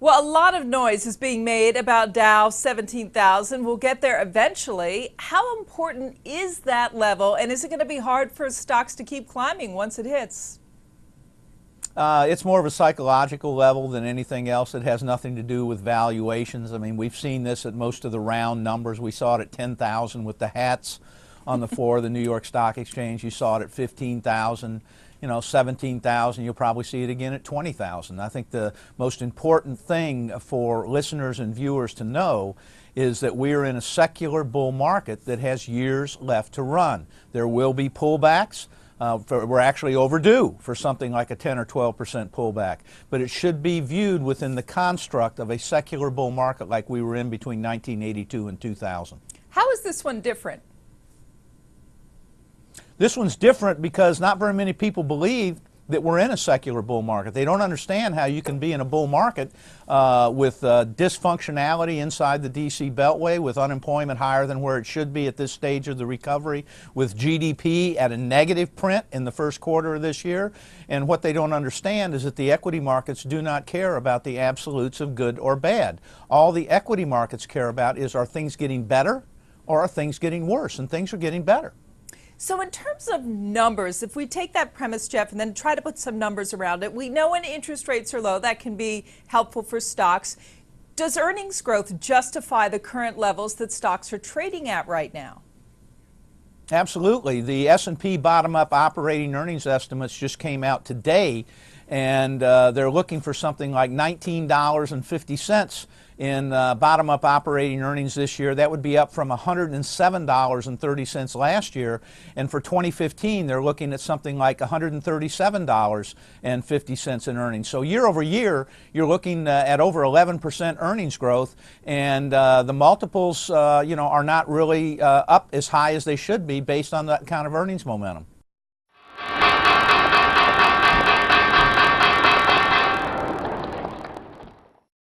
Well, a lot of noise is being made about Dow 17,000. We'll get there eventually. How important is that level, and is it going to be hard for stocks to keep climbing once it hits? It's more of a psychological level than anything else. It has nothing to do with valuations. I mean, we've seen this at most of the round numbers. We saw it at 10,000 with the hats on the floor of the New York Stock Exchange. You saw it at 15,000, 17,000. You'll probably see it again at 20,000. I think the most important thing for listeners and viewers to know is that we are in a secular bull market that has years left to run. There will be pullbacks. We're actually overdue for something like a 10 or 12% pullback, but it should be viewed within the construct of a secular bull market like we were in between 1982 and 2000. How is this one different? This one's different because not very many people believe that we're in a secular bull market. They don't understand how you can be in a bull market with dysfunctionality inside the DC Beltway, with unemployment higher than where it should be at this stage of the recovery, with GDP at a negative print in the first quarter of this year. And what they don't understand is that the equity markets do not care about the absolutes of good or bad. All the equity markets care about is, are things getting better or are things getting worse? And things are getting better. So in terms of numbers, if we take that premise, Jeff, and then try to put some numbers around it, we know when interest rates are low, that can be helpful for stocks. Does earnings growth justify the current levels that stocks are trading at right now? Absolutely. The S&P bottom-up operating earnings estimates just came out today, and they're looking for something like $19.50 in bottom-up operating earnings this year. That would be up from $107.30 last year. And for 2015, they're looking at something like $137.50 in earnings. So year over year, you're looking at over 11% earnings growth, and the multiples, are not really up as high as they should be based on that kind of earnings momentum.